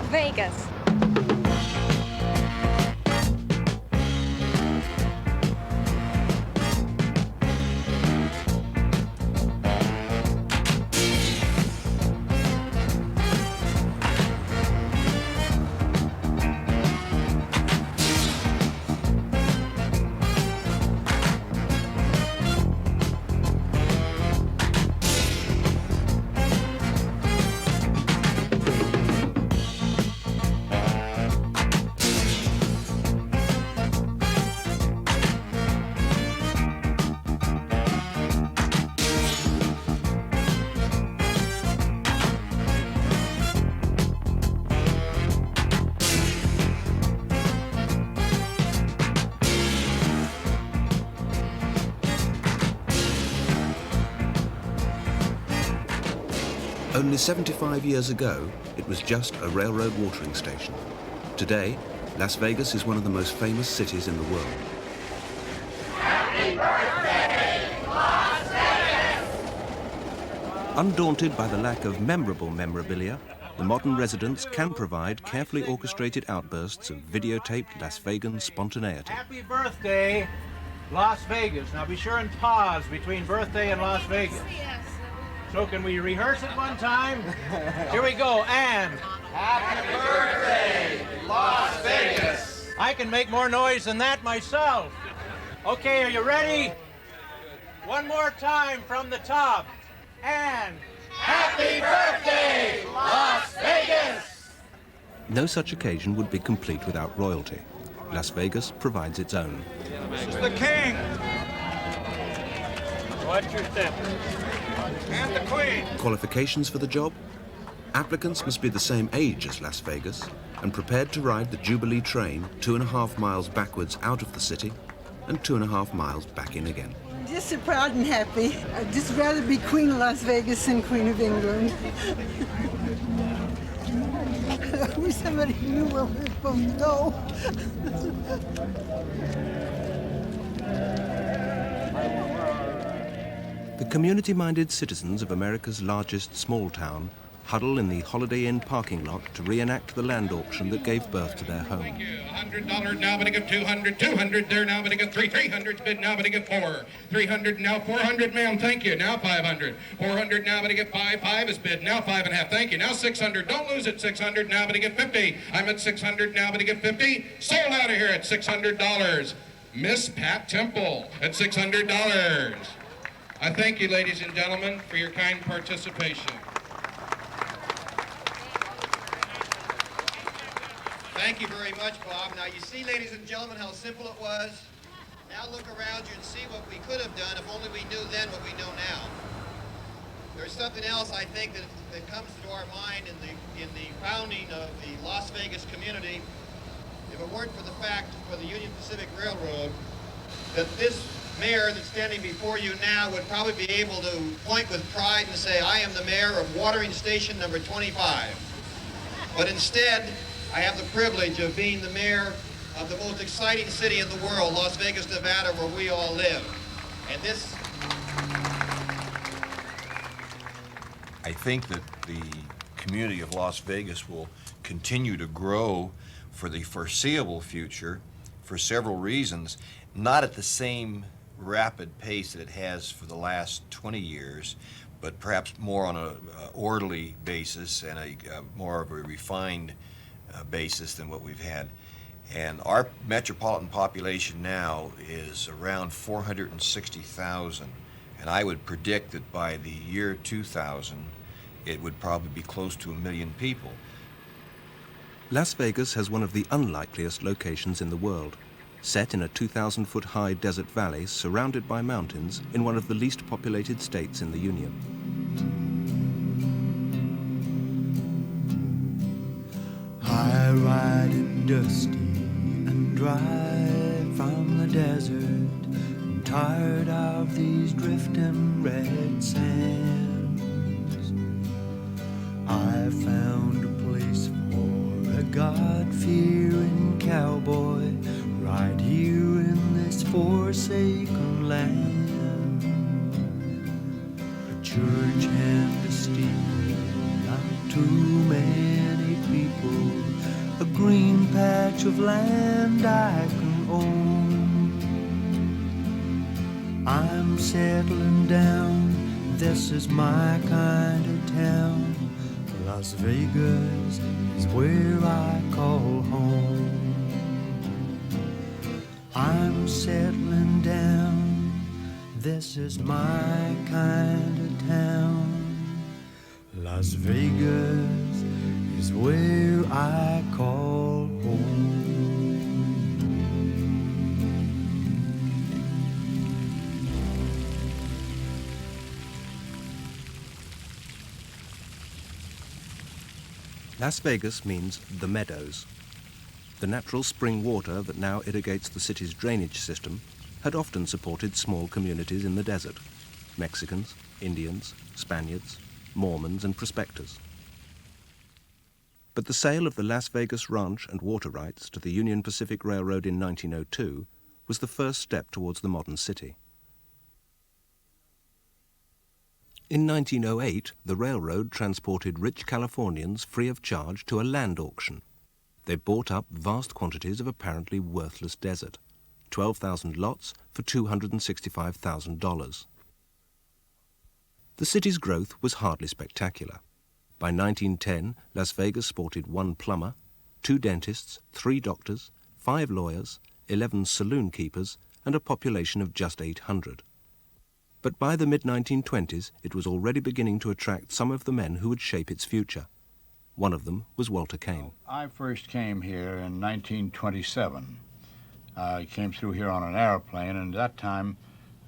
Vegas. Only 75 years ago, it was just a railroad watering station. Today, Las Vegas is one of the most famous cities in the world. Happy birthday, Las Vegas! Undaunted by the lack of memorable memorabilia, the modern residents can provide carefully orchestrated outbursts of videotaped Las Vegan spontaneity. Happy birthday, Las Vegas. Now be sure and pause between birthday and Las Vegas. So can we rehearse it one time? Here we go, and... Happy birthday, Las Vegas! I can make more noise than that myself. Okay, are you ready? One more time from the top, and... Happy birthday, Las Vegas! No such occasion would be complete without royalty. Las Vegas provides its own. This is the king! Watch your step. And the Queen. Qualifications for the job? Applicants must be the same age as Las Vegas and prepared to ride the Jubilee train 2.5 miles backwards out of the city and 2.5 miles back in again. Just so proud and happy. I'd just rather be Queen of Las Vegas than Queen of England. I wish somebody knew where we're supposed to go. The community-minded citizens of America's largest small town huddle in the Holiday Inn parking lot to reenact the land auction that gave birth to their home. Thank you. $100 now, but I get 200. 200 there now, but I get 300 bid now, but I get 4. 300 now, 400, ma'am. Thank you. Now 500. 400 now, but I get 5. 5 is bid now, 5.5. Thank you. Now 600. Don't lose it. 600 now, but I get 50. I'm at 600 now, but I get 50. Sold out of here at $600. Miss Pat Temple at $600. I thank you, ladies and gentlemen, for your kind participation. Thank you very much, Bob. Now, you see, ladies and gentlemen, how simple it was? Now look around you and see what we could have done if only we knew then what we know now. There's something else, I think, that comes to our mind in the founding of the Las Vegas community. If it weren't for the fact, for the Union Pacific Railroad, that this mayor that's standing before you now would probably be able to point with pride and say, I am the mayor of watering station number 25. But instead, I have the privilege of being the mayor of the most exciting city in the world, Las Vegas, Nevada, where we all live. And this... I think that the community of Las Vegas will continue to grow for the foreseeable future for several reasons, not at the same rapid pace that it has for the last 20 years, but perhaps more on a orderly basis and a more of a refined basis than what we've had. And our metropolitan population now is around 460,000, and I would predict that by the year 2000 it would probably be close to 1 million people. Las Vegas has one of the unlikeliest locations in the world, set in a 2,000-foot-high desert valley surrounded by mountains in one of the least populated states in the Union. I ride in dusty and dry from the desert. I'm tired of these drifting red sands. I found a place for a God-fearing cowboy right here in this forsaken land. A church and a steeple not too many people, a green patch of land I can own. I'm settling down, this is my kind of town. Las Vegas is where I call home. I'm settling down, this is my kind of town. Las Vegas is where I call home. Las Vegas means the meadows. The natural spring water that now irrigates the city's drainage system had often supported small communities in the desert: Mexicans, Indians, Spaniards, Mormons, and prospectors. But the sale of the Las Vegas ranch and water rights to the Union Pacific Railroad in 1902 was the first step towards the modern city. In 1908, the railroad transported rich Californians free of charge to a land auction. They bought up vast quantities of apparently worthless desert, 12,000 lots for $265,000. The city's growth was hardly spectacular. By 1910, Las Vegas sported 1 plumber, 2 dentists, 3 doctors, 5 lawyers, 11 saloon keepers, and a population of just 800. But by the mid-1920s, it was already beginning to attract some of the men who would shape its future. One of them was Walter Kane. I first came here in 1927. I came through here on an airplane, and at that time,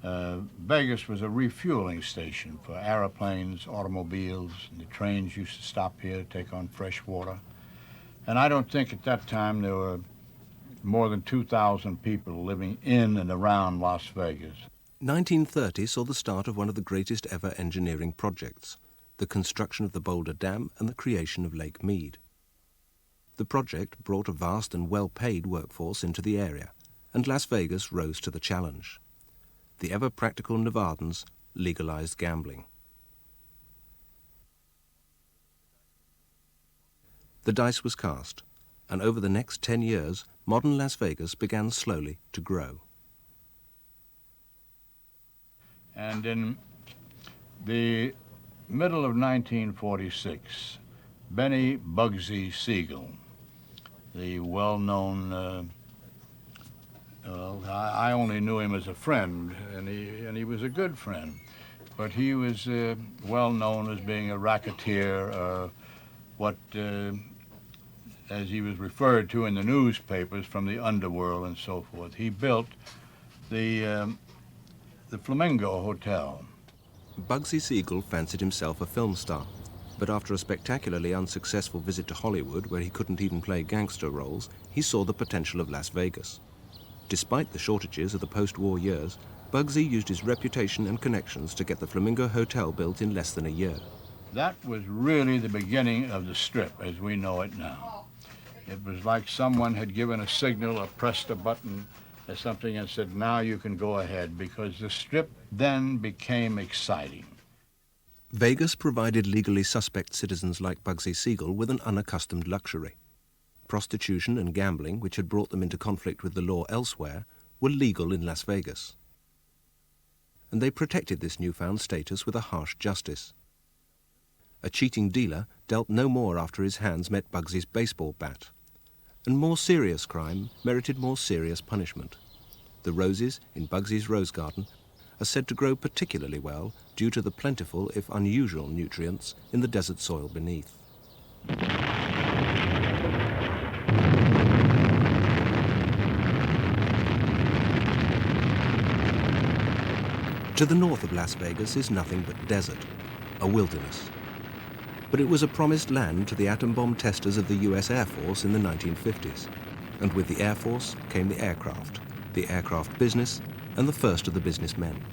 Vegas was a refueling station for airplanes, automobiles, and the trains used to stop here to take on fresh water. And I don't think at that time there were more than 2,000 people living in and around Las Vegas. 1930 saw the start of one of the greatest ever engineering projects, the construction of the Boulder Dam and the creation of Lake Mead. The project brought a vast and well-paid workforce into the area, and Las Vegas rose to the challenge. The ever-practical Nevadans legalized gambling. The dice was cast, and over the next 10 years, modern Las Vegas began slowly to grow. And in the middle of 1946, Benny Bugsy Siegel, the well-known, I only knew him as a friend, and he was a good friend, but he was well known as being a racketeer, as he was referred to in the newspapers, from the underworld and so forth. He built the Flamingo Hotel. Bugsy Siegel fancied himself a film star, but after a spectacularly unsuccessful visit to Hollywood, where he couldn't even play gangster roles, he saw the potential of Las Vegas. Despite the shortages of the post-war years, Bugsy used his reputation and connections to get the Flamingo Hotel built in less than a year. That was really the beginning of the Strip as we know it now. It was like someone had given a signal or pressed a button or something and said, now you can go ahead, because the Strip then became exciting. Vegas provided legally suspect citizens like Bugsy Siegel with an unaccustomed luxury. Prostitution and gambling, which had brought them into conflict with the law elsewhere, were legal in Las Vegas. And they protected this newfound status with a harsh justice. A cheating dealer dealt no more after his hands met Bugsy's baseball bat. And more serious crime merited more serious punishment. The roses in Bugsy's rose garden are said to grow particularly well due to the plentiful, if unusual, nutrients in the desert soil beneath. To the north of Las Vegas is nothing but desert, a wilderness. But it was a promised land to the atom bomb testers of the US Air Force in the 1950s. And with the Air Force came the aircraft business, and the first of the businessmen.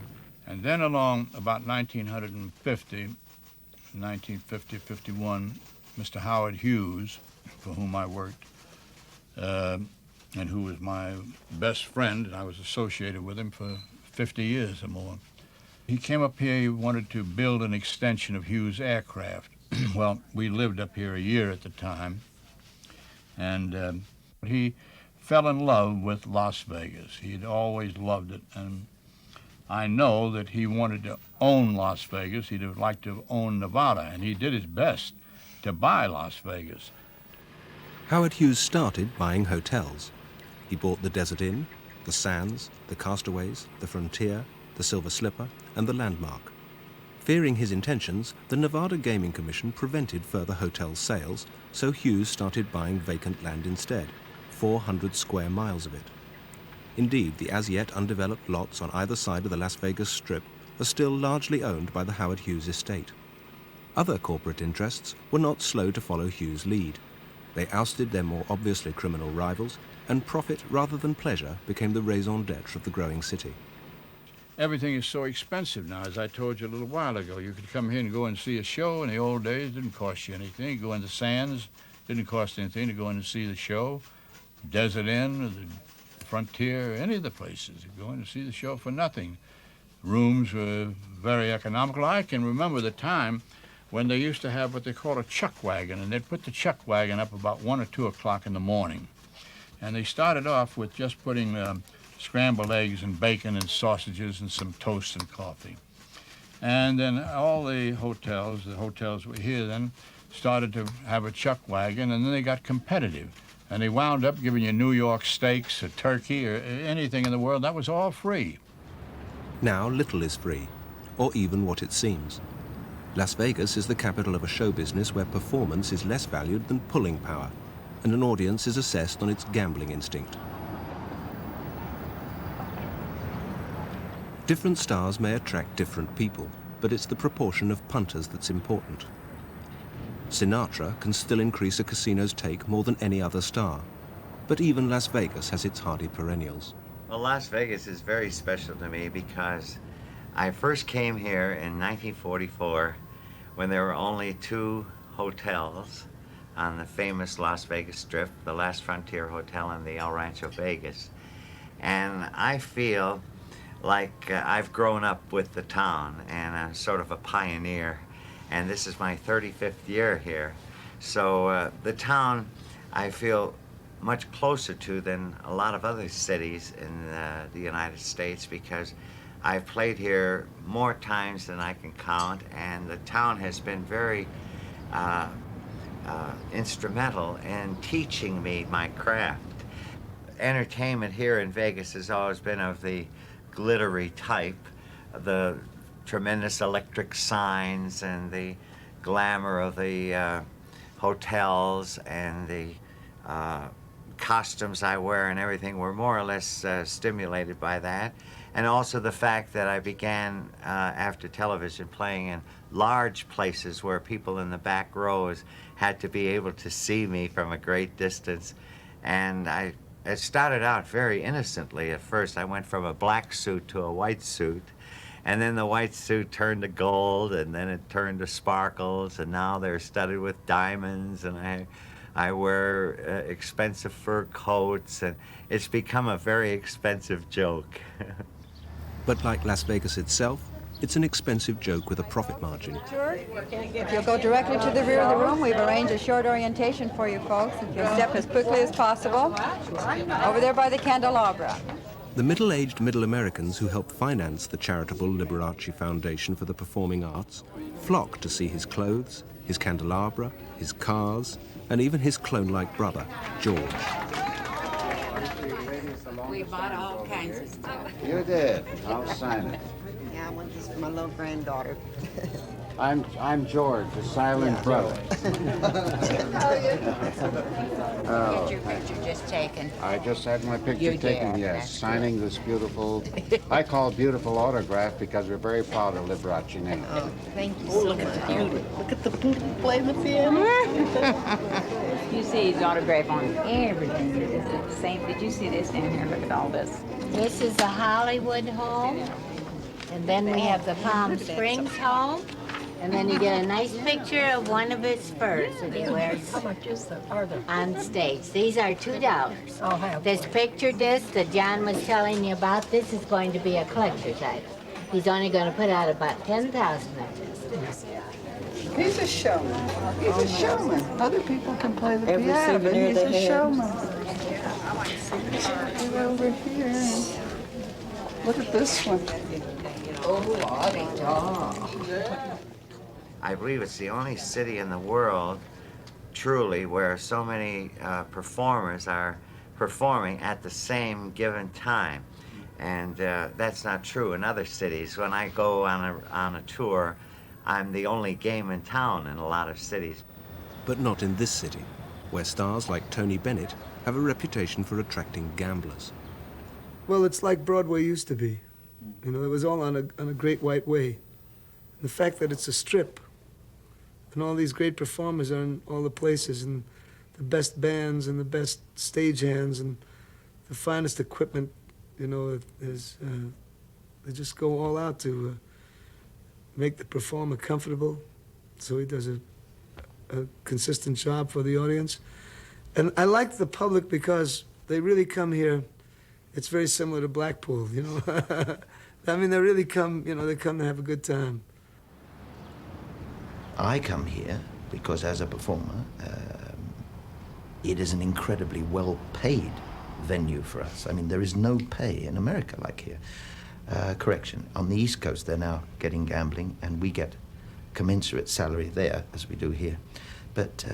And then along about 1950-51, Mr. Howard Hughes, for whom I worked, and who was my best friend, and I was associated with him for 50 years or more. He came up here, he wanted to build an extension of Hughes Aircraft, well, we lived up here a year at the time, and he fell in love with Las Vegas. He'd always loved it, and I know that he wanted to own Las Vegas. He'd have liked to own Nevada, and he did his best to buy Las Vegas. Howard Hughes started buying hotels. He bought the Desert Inn, the Sands, the Castaways, the Frontier, the Silver Slipper, and the Landmark. Fearing his intentions, the Nevada Gaming Commission prevented further hotel sales, so Hughes started buying vacant land instead, 400 square miles of it. Indeed, the as-yet undeveloped lots on either side of the Las Vegas Strip are still largely owned by the Howard Hughes estate. Other corporate interests were not slow to follow Hughes' lead. They ousted their more obviously criminal rivals, and profit rather than pleasure became the raison d'etre of the growing city. Everything is so expensive now, as I told you a little while ago. You could come here and go and see a show. In the old days, it didn't cost you anything. You go in the Sands, didn't cost anything to go in and see the show. Desert Inn, or the Frontier, any of the places. You go in and see the show for nothing. Rooms were very economical. I can remember the time when they used to have what they call a chuck wagon, and they'd put the chuck wagon up about 1 or 2 o'clock in the morning. And they started off with just putting scrambled eggs and bacon and sausages and some toast and coffee. And then all the hotels were here then, started to have a chuck wagon, and then they got competitive. And they wound up giving you New York steaks or turkey or anything in the world. That was all free. Now little is free, or even what it seems. Las Vegas is the capital of a show business where performance is less valued than pulling power, and an audience is assessed on its gambling instinct. Different stars may attract different people, but it's the proportion of punters that's important. Sinatra can still increase a casino's take more than any other star, but even Las Vegas has its hardy perennials. Well, Las Vegas is very special to me because I first came here in 1944 when there were only 2 hotels on the famous Las Vegas Strip, the Last Frontier Hotel and the El Rancho Vegas. And I feel like I've grown up with the town, and I'm sort of a pioneer, and this is my 35th year here. So the town I feel much closer to than a lot of other cities in the United States, because I've played here more times than I can count, and the town has been very instrumental in teaching me my craft. Entertainment here in Vegas has always been of the glittery type, the tremendous electric signs and the glamour of the hotels and the costumes I wear and everything were more or less stimulated by that. And also the fact that I began after television playing in large places where people in the back rows had to be able to see me from a great distance. And it started out very innocently at first. I went from a black suit to a white suit, and then the white suit turned to gold, and then it turned to sparkles, and now they're studded with diamonds, and I wear expensive fur coats, and it's become a very expensive joke. But like Las Vegas itself, it's an expensive joke with a profit margin. Sure. If you'll go directly to the rear of the room, we've arranged a short orientation for you folks. If you'll step as quickly as possible. Over there by the candelabra. The middle-aged Middle Americans who help finance the charitable Liberace Foundation for the Performing Arts flock to see his clothes, his candelabra, his cars, and even his clone-like brother, George. We bought all kinds of stuff. You did. I'll sign it. Yeah, I want this for my little granddaughter. I'm George, the silent brother. Oh. Get your picture just taken. I just had my picture You taken, did. yes, That's signing good. this beautiful, I call beautiful autograph because we're very proud of Liberace name. Oh, thank you so much. Look at the beauty playing the piano. You see his autograph on everything. It's the same. Did you see this down here? Look at all this. This is the Hollywood home. And then we have the Palm Springs home. And then you get a nice picture of one of his furs that he wears on stage. These are $2. This picture disc that John was telling you about, this is going to be a collector's item. He's only going to put out about 10,000 of this. He's a showman. He's a showman. Other people can play the Every piano, but souvenir he's they a have. showman. Get over here and look at this one. I believe it's the only city in the world, truly, where so many performers are performing at the same given time. And that's not true in other cities. When I go on a tour, I'm the only game in town in a lot of cities. But not in this city, where stars like Tony Bennett have a reputation for attracting gamblers. Well, it's like Broadway used to be. You know, it was all on a great white way. The fact that it's a strip, and all these great performers are in all the places, and the best bands and the best stagehands and the finest equipment, you know, they just go all out to make the performer comfortable, so he does a consistent job for the audience. And I like the public because they really come here. It's very similar to Blackpool, you know. I mean, they really come, you know, they come to have a good time. I come here because as a performer, it is an incredibly well-paid venue for us. I mean, there is no pay in America like here. Correction, on the East Coast, they're now getting gambling, and we get commensurate salary there, as we do here. But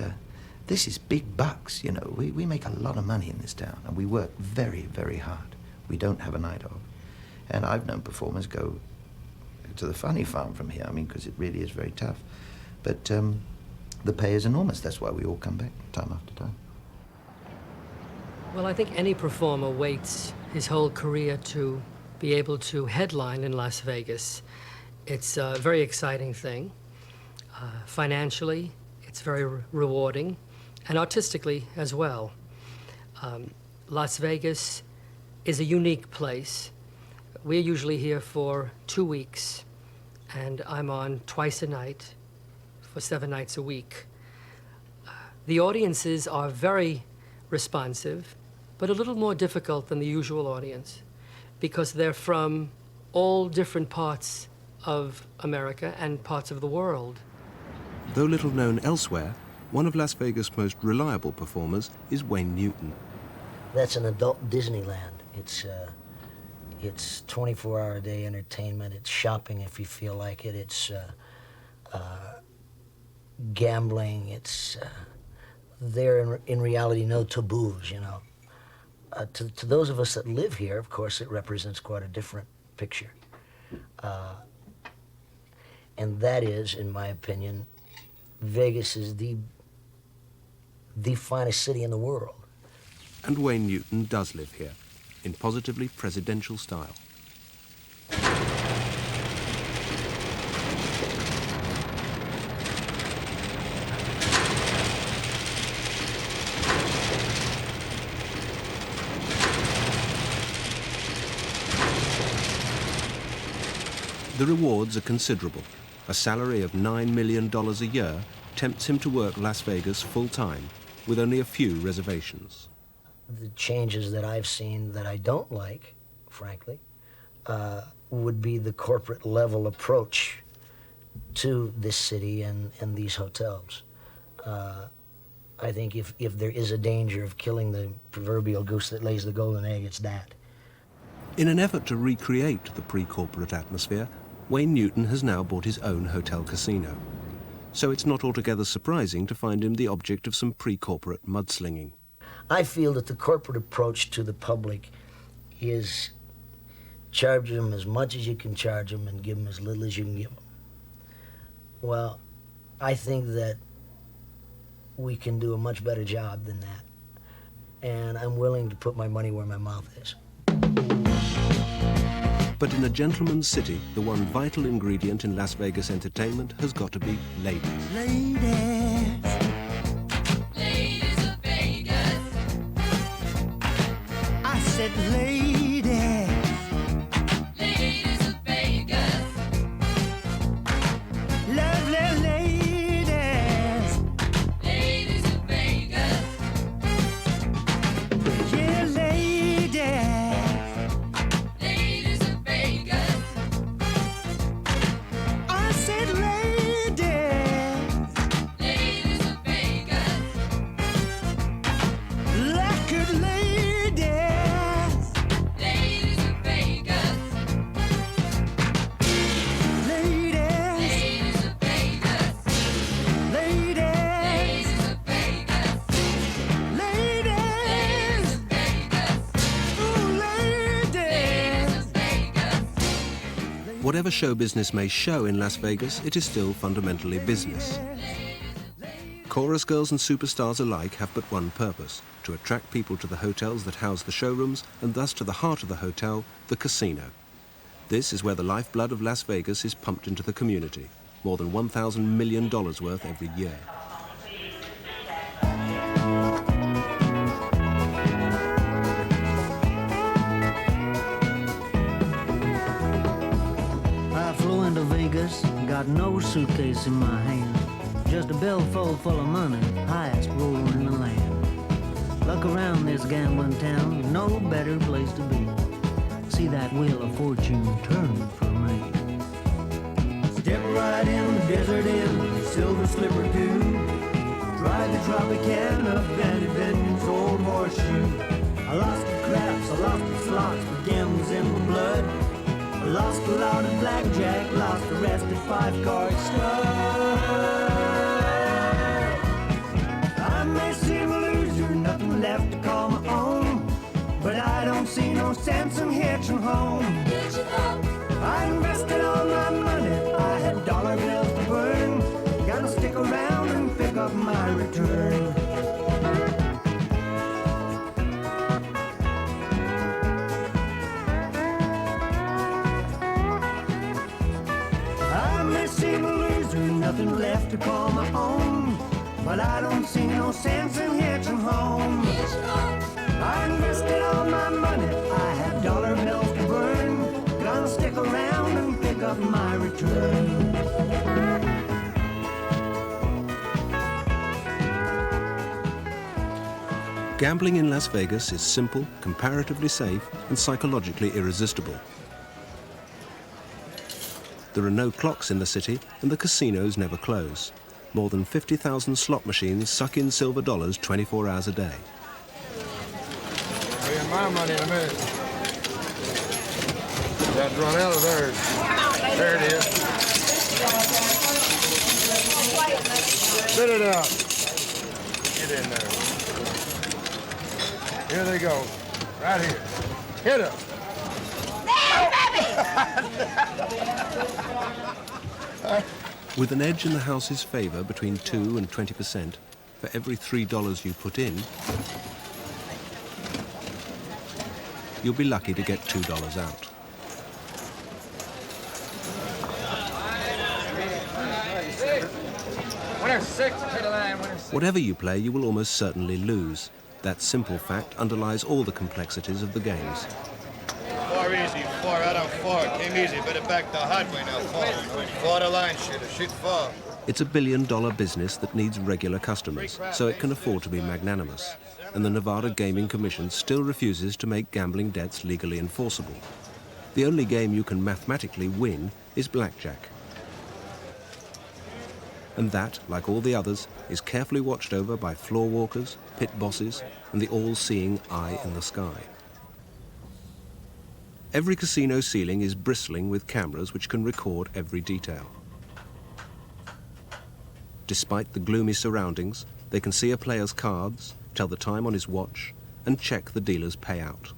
this is big bucks, you know. We make a lot of money in this town, and we work very, very hard. We don't have a night off. And I've known performers go to the funny farm from here, I mean, because it really is very tough. But the pay is enormous. That's why we all come back time after time. Well, I think any performer waits his whole career to be able to headline in Las Vegas. It's a very exciting thing. Financially, it's very rewarding, and artistically as well. Las Vegas is a unique place. We're usually here for 2 weeks, and I'm on twice a night for 7 nights a week. The audiences are very responsive, but a little more difficult than the usual audience because they're from all different parts of America and parts of the world. Though little known elsewhere, one of Las Vegas' most reliable performers is Wayne Newton. That's an adult Disneyland. It's 24-hour-a-day entertainment. It's shopping if you feel like it. It's gambling. It's there in reality no taboos, you know. To those of us that live here, of course, it represents quite a different picture. And that is, in my opinion, Vegas is the finest city in the world. And Wayne Newton does live here, in positively presidential style. The rewards are considerable. A salary of $9 million a year tempts him to work Las Vegas full-time, with only a few reservations. The changes that I've seen that I don't like, frankly, would be the corporate level approach to this city and these hotels. I think if there is a danger of killing the proverbial goose that lays the golden egg, it's that. In an effort to recreate the pre-corporate atmosphere, Wayne Newton has now bought his own hotel casino. So it's not altogether surprising to find him the object of some pre-corporate mudslinging. I feel that the corporate approach to the public is charge them as much as you can charge them and give them as little as you can give them. Well, I think that we can do a much better job than that. And I'm willing to put my money where my mouth is. But in a gentleman's city, the one vital ingredient in Las Vegas entertainment has got to be ladies. Ladies. Ladies of Vegas. I said ladies. Ladies of Vegas. Lovely ladies. Ladies of Vegas. Yeah, ladies. Ladies of Vegas. Whatever show business may show in Las Vegas, it is still fundamentally business. Chorus girls and superstars alike have but one purpose: to attract people to the hotels that house the showrooms, and thus to the heart of the hotel, the casino. This is where the lifeblood of Las Vegas is pumped into the community, more than $1,000 million worth every year. I flew into Vegas, got no suitcase in my hand, just a billfold full of money, highest roller in the land. Look around this gambling town, no better place to be. See that wheel of fortune turn for me. Step right in, the desert in, silver slipper too. Ride the Tropicana up Danny Benton's old horseshoe. I lost the craps, I lost the slots, but gambling's in my blood. I lost a lot of blackjack, lost the rest of 5-card stud. I may seem a loser, nothing left to call my own, but I don't see no sense in hitching home. I invested all my money, I had dollar bills to burn. Gotta stick around and pick up my return. I may seem a loser, nothing left to call my own, but I don't see no sense in hitching home. I invested all my money, I had dollar bills to burn. Gonna stick around and pick up my return. Gambling in Las Vegas is simple, comparatively safe, and psychologically irresistible. There are no clocks in the city, and the casinos never close. More than 50,000 slot machines suck in silver dollars 24 hours a day. I'll get my money in a minute. Got to run out of theirs. There it is. Spit it out. Get in there. Here they go. Right here. Hit them. With an edge in the house's favor between 2 and 20%, for every $3 you put in, you'll be lucky to get $2 out. Winner 6, pay the line, winner 6. Whatever you play, you will almost certainly lose. That simple fact underlies all the complexities of the games. 4 easy, 4 out on 4. Came easy, better back the hard way now. 4. 4 the line, shooter. Shoot 4. It's a billion-dollar business that needs regular customers, so it can afford to be magnanimous. And the Nevada Gaming Commission still refuses to make gambling debts legally enforceable. The only game you can mathematically win is blackjack. And that, like all the others, is carefully watched over by floor walkers, pit bosses, and the all-seeing eye in the sky. Every casino ceiling is bristling with cameras which can record every detail. Despite the gloomy surroundings, they can see a player's cards, tell the time on his watch, and check the dealer's payout.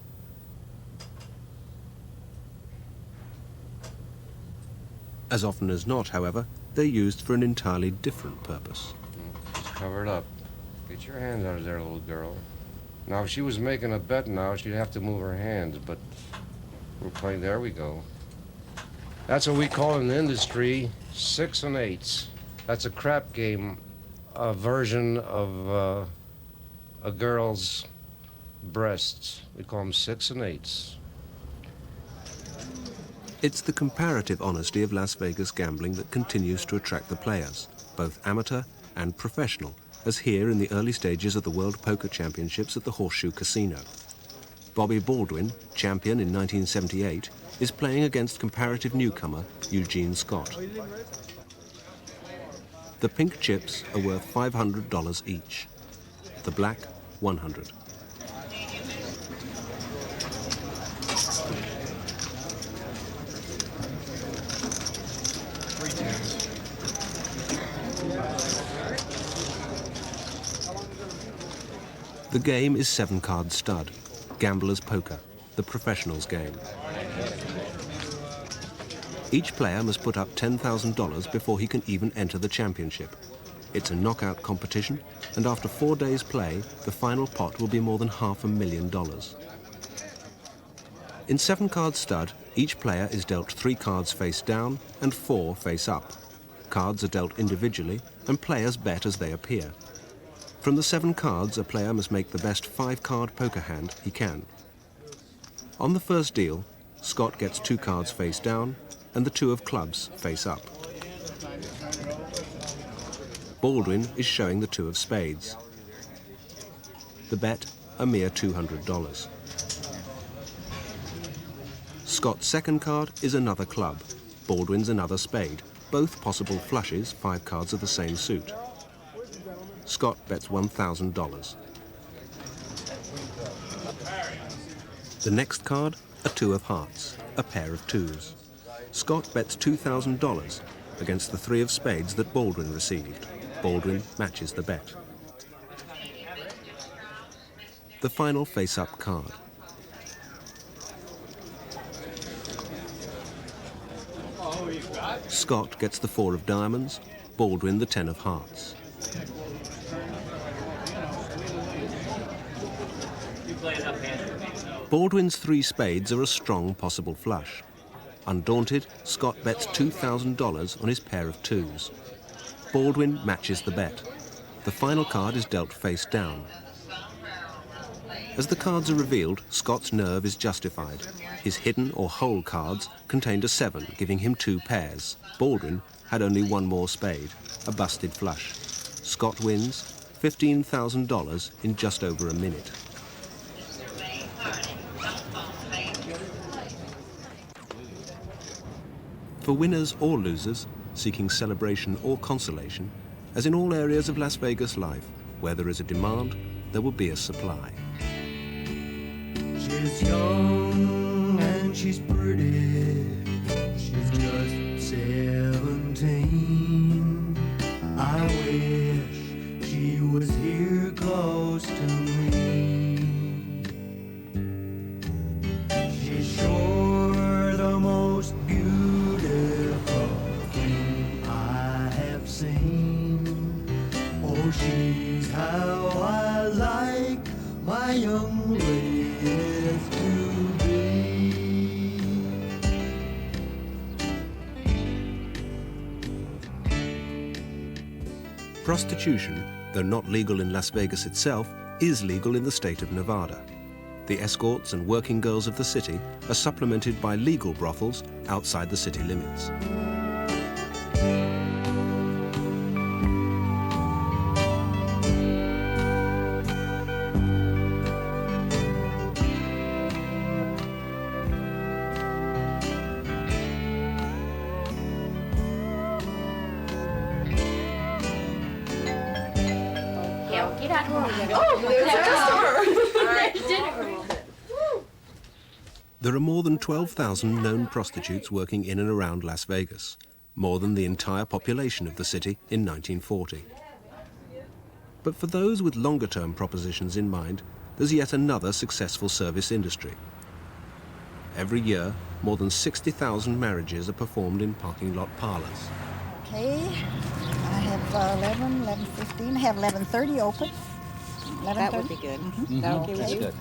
As often as not, however, they're used for an entirely different purpose. Just cover it up. Get your hands out of there, little girl. Now, if she was making a bet now, she'd have to move her hands, but we're playing, there we go. That's what we call in the industry 6 and 8s. That's a crap game, a version of a girl's breasts. We call them 6 and 8s. It's the comparative honesty of Las Vegas gambling that continues to attract the players, both amateur and professional, as here in the early stages of the World Poker Championships at the Horseshoe Casino. Bobby Baldwin, champion in 1978, is playing against comparative newcomer Eugene Scott. The pink chips are worth $500 each. The black, $100. The game is 7-card stud, gambler's poker, the professional's game. Each player must put up $10,000 before he can even enter the championship. It's a knockout competition, and after 4 days' play, the final pot will be more than $500,000. In 7-card stud, each player is dealt 3 cards face down and 4 face up. Cards are dealt individually, and players bet as they appear. From the 7 cards, a player must make the best 5-card poker hand he can. On the first deal, Scott gets 2 cards face down and the 2 of clubs face up. Baldwin is showing the 2 of spades. The bet, a mere $200. Scott's second card is another club. Baldwin's another spade. Both possible flushes, 5 cards of the same suit. Scott bets $1,000. The next card, a 2 of hearts, a pair of 2s. Scott bets $2,000 against the 3 of spades that Baldwin received. Baldwin matches the bet. The final face-up card. Scott gets the 4 of diamonds, Baldwin the 10 of hearts. Baldwin's 3 spades are a strong possible flush. Undaunted, Scott bets $2,000 on his pair of 2s. Baldwin matches the bet. The final card is dealt face down. As the cards are revealed, Scott's nerve is justified. His hidden or whole cards contained a 7, giving him 2 pairs. Baldwin had only 1 more spade, a busted flush. Scott wins $15,000 in just over a minute. For winners or losers, seeking celebration or consolation, as in all areas of Las Vegas life, where there is a demand, there will be a supply. She's young and she's pretty. She's just 17. I wish she was here close to me. She's sure the most beautiful thing I have seen. Oh, she's how I like my young ladies to be. Prostitution, though not legal in Las Vegas itself, is legal in the state of Nevada. The escorts and working girls of the city are supplemented by legal brothels outside the city limits. There are more than 12,000 known prostitutes working in and around Las Vegas, more than the entire population of the city in 1940. But for those with longer-term propositions in mind, there's yet another successful service industry. Every year, more than 60,000 marriages are performed in parking lot parlors. Okay, I have 11, 11:15. I have 11:30 open. 11:30? That would be good. Mm-hmm. That okay with you? Good.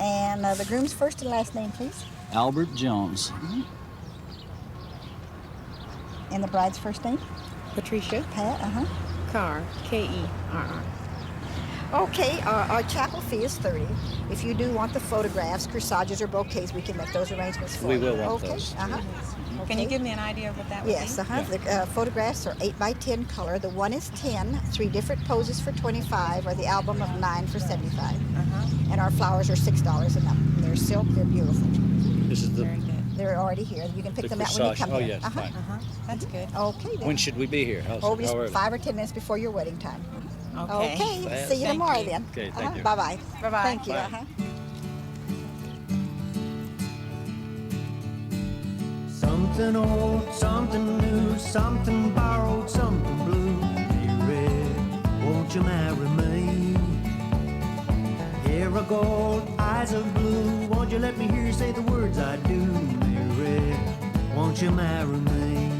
And the groom's first and last name, please. Albert Jones. And the bride's first name? Patricia. Pat, Carr, K-E-R-R. Okay, our chapel fee is $30. If you do want the photographs, corsages, or bouquets, we can make those arrangements for you. We will want okay. those. Can you give me an idea of what that would Yes, be? The photographs are 8x10 color. The one is 10, 3 different poses for $25, or the album of 9 for $75. And our flowers are $6 a number. They're silk, they're beautiful. This is the They're already here. You can pick them out when you corsage. come Oh, here. yes, fine. That's good. Okay, then. When should we be here? How Just early? 5 or 10 minutes before your wedding time. Okay. Okay, see you Thank tomorrow you. then. Okay, thank you. Bye-bye. Bye-bye. Thank you. Bye. Something old, something new, something borrowed, something blue. Hey, Red, won't you marry me? Hair of gold, eyes of blue, won't you let me hear you say the words I do? Hey, Red, won't you marry me?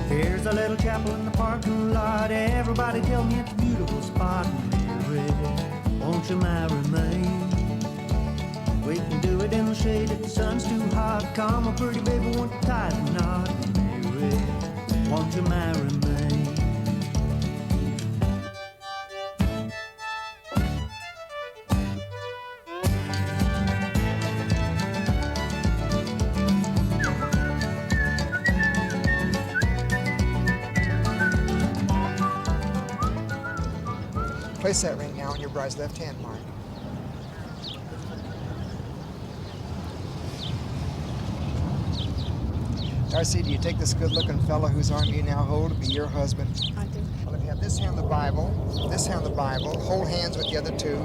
There's a little chapel in the parking lot. Everybody tell me it's a beautiful spot. Mary, won't you marry me? We can do it in the shade if the sun's too hot. Come on, pretty baby, won't you tie the knot? Mary, won't you marry me? Place that ring now on your bride's left hand, Mark. Darcy, do you take this good-looking fellow whose arm you now hold to be your husband? I do. Well, if you have this hand the Bible, this hand the Bible, hold hands with the other two.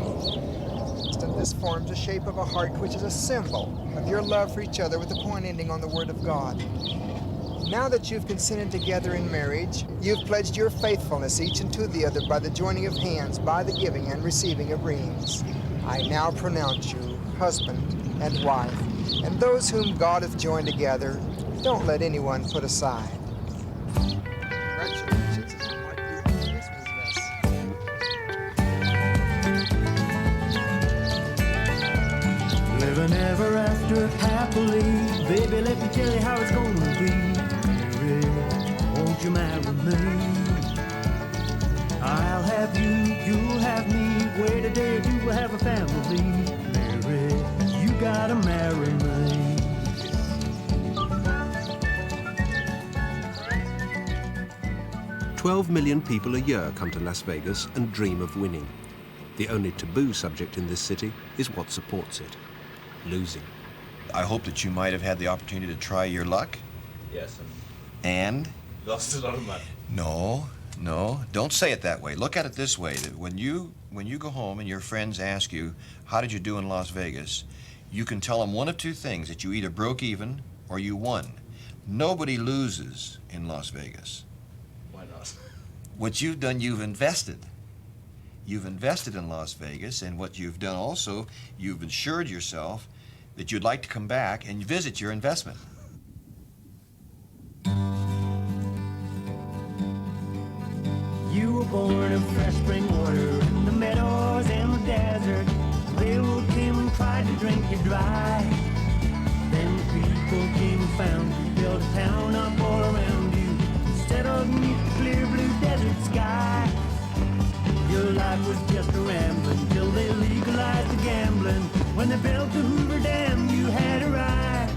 This forms the shape of a heart, which is a symbol of your love for each other with the point ending on the Word of God. Now that you've consented together in marriage, you've pledged your faithfulness each unto the other by the joining of hands, by the giving and receiving of rings. I now pronounce you husband and wife, and those whom God hath joined together, don't let anyone put aside. Congratulations. Living ever after happily, baby, let me tell you how it's gonna be. Mary, won't you marry me? I'll have you, you'll have me. Wait a day, you will have a family. Mary, you gotta marry me. 12 million people a year come to Las Vegas and dream of winning. The only taboo subject in this city is what supports it: losing. I hope that you might have had the opportunity to try your luck. Yes. And? Lost a lot of money. No, don't say it that way. Look at it this way, that when you go home and your friends ask you, how did you do in Las Vegas, you can tell them one of two things, that you either broke even or you won. Nobody loses in Las Vegas. Why not? What you've done, you've invested. You've invested in Las Vegas, and what you've done also, you've assured yourself that you'd like to come back and visit your investment. You were born of fresh spring water in the meadows and the desert. The railroad came and tried to drink you dry. Then the people came and found you, built a town up all around you, instead of beneath the clear blue desert sky. Your life was just a rambling till they legalized the gambling. When they built the Hoover Dam, you had a ride.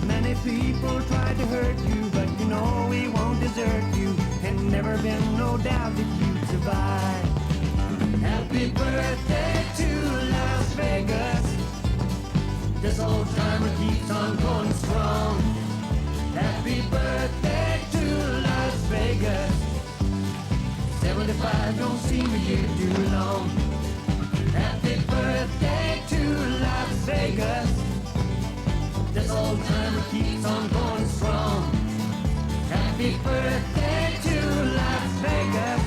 Many people tried to hurt you, but you know we won't desert you. And never been no doubt that you'd survive. Happy birthday to Las Vegas. This old timer keeps on going strong. Happy birthday to Las Vegas. 75 don't seem a year too long. Happy birthday to Las Vegas. This old timer keeps on going strong. Happy birthday to Las Vegas.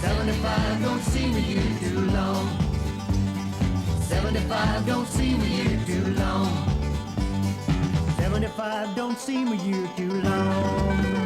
75 don't seem a year too long. 75 don't seem a year too long. 75 don't seem a year too long.